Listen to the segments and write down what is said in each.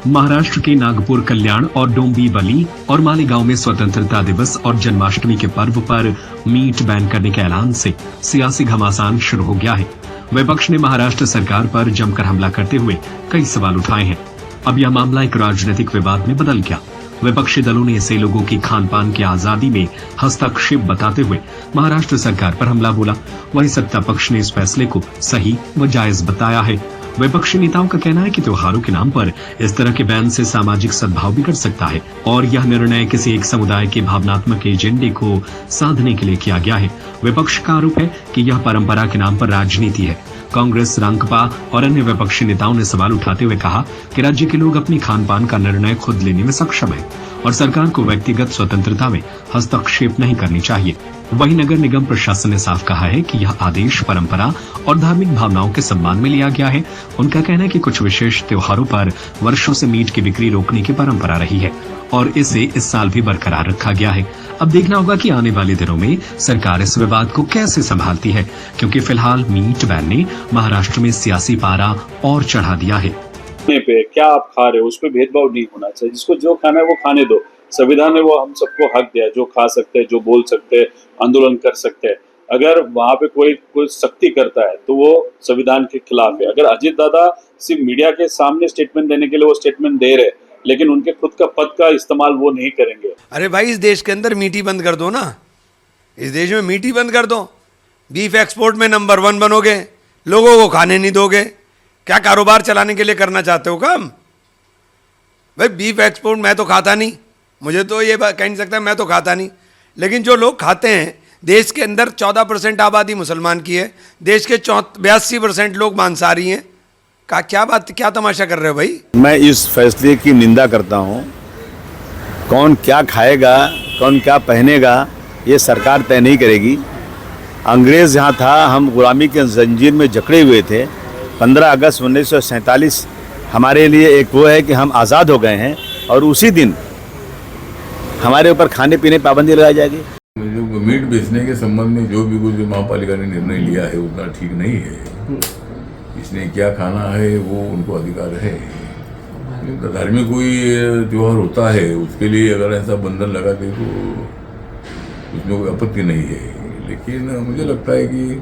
महाराष्ट्र के नागपुर, कल्याण और डोंबिवली और मालेगांव में स्वतंत्रता दिवस और जन्माष्टमी के पर्व पर मीट बैन करने के ऐलान से सियासी घमासान शुरू हो गया है। विपक्ष ने महाराष्ट्र सरकार पर जमकर हमला करते हुए कई सवाल उठाए हैं। अब यह मामला एक राजनीतिक विवाद में बदल गया। विपक्षी दलों ने इसे लोगों की खान पान की आजादी में हस्तक्षेप बताते हुए महाराष्ट्र सरकार पर हमला बोला। वहीं सत्ता पक्ष ने इस फैसले को सही व जायज बताया है। विपक्षी नेताओं का कहना है कि त्योहारों के नाम पर इस तरह के बैन से सामाजिक सद्भाव बिगड़ सकता है और यह निर्णय किसी एक समुदाय के भावनात्मक एजेंडे को साधने के लिए किया गया है। विपक्ष का आरोप है कि यह परंपरा के नाम पर राजनीति है। कांग्रेस, रांकपा और अन्य विपक्षी नेताओं ने सवाल उठाते हुए कहा कि राज्य के लोग अपनी खान पान का निर्णय खुद लेने में सक्षम है और सरकार को व्यक्तिगत स्वतंत्रता में हस्तक्षेप नहीं करनी चाहिए। वहीं नगर निगम प्रशासन ने साफ कहा है कि यह आदेश परंपरा और धार्मिक भावनाओं के सम्मान में लिया गया है। उनका कहना है कि कुछ विशेष त्योहारों पर वर्षों से मीट की बिक्री रोकने की परंपरा रही है और इसे इस साल भी बरकरार रखा गया है। अब देखना होगा कि आने वाले दिनों में सरकार इस विवाद को कैसे संभालती है, क्योंकि फिलहाल मीट बैन ने महाराष्ट्र में सियासी पारा और चढ़ा दिया है। पे क्या आप खा रहे हो उस पर भेदभाव नहीं होना चाहिए। जिसको जो खाना है वो खाने दो। संविधान ने वो हम सबको हक दिया, जो खा सकते हैं, जो बोल सकते हैं, आंदोलन कर सकते हैं। अगर वहां पे कोई सख्ती करता है तो वो संविधान के खिलाफ है। अगर अजीत दादा सिर्फ मीडिया के सामने स्टेटमेंट देने के लिए वो स्टेटमेंट दे रहे, लेकिन उनके खुद का पद का इस्तेमाल वो नहीं करेंगे। अरे भाई, इस देश के अंदर मीट ही बंद कर दो ना। इस देश में मीट ही बंद कर दो। बीफ एक्सपोर्ट में नंबर 1 बनोगे, लोगों को खाने नहीं दोगे। क्या कारोबार चलाने के लिए करना चाहते हो काम? भाई बीफ एक्सपोर्ट मैं तो खाता नहीं, मुझे तो ये कह नहीं सकता, मैं तो खाता नहीं। लेकिन जो लोग खाते हैं, देश के अंदर 14% आबादी मुसलमान की है, देश के 82% लोग मांसाहारी हैं। क्या तमाशा कर रहे हो भाई? मैं इस फैसले की निंदा करता हूं। कौन क्या खाएगा, कौन क्या पहनेगा, ये सरकार तय नहीं करेगी। अंग्रेज़ यहाँ था, हम गुलामी के जंजीर में जकड़े हुए थे। 15 अगस्त 1947 हमारे लिए एक वो है कि हम आज़ाद हो गए हैं और उसी दिन हमारे ऊपर खाने पीने पाबंदी लगाई जाएगी। मीट बेचने के संबंध में जो भी कुछ महापालिका ने निर्णय लिया है उतना ठीक नहीं है। इसने क्या खाना है वो उनको अधिकार है। धार्मिक कोई त्योहार होता है उसके लिए अगर ऐसा बंधन लगा दे तो उसमें कोई आपत्ति नहीं है। लेकिन मुझे लगता है कि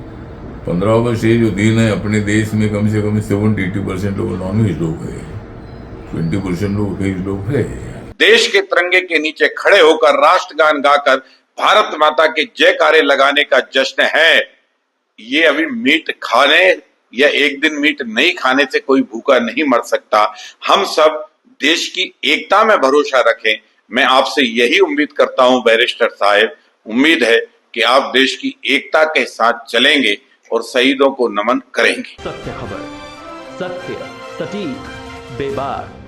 15 अगस्त ये जो दिन है, अपने देश में कम से कम 70-80% लोग नॉनवेज लोग हैं, 20% लोग वेज लोग हैं। देश के तिरंगे के नीचे खड़े होकर राष्ट्रगान गाकर भारत माता के जयकारे लगाने का जश्न है। ये अभी मीट खाने या एक दिन मीट नहीं खाने से कोई भूखा नहीं मर सकता। हम सब देश की एकता में भरोसा रखें। मैं आपसे यही उम्मीद करता हूं बैरिस्टर साहब, उम्मीद है कि आप देश की एकता के साथ चलेंगे और शहीदों को नमन करेंगे। सत्य खबर, सत्य, सटीक, बेबाक।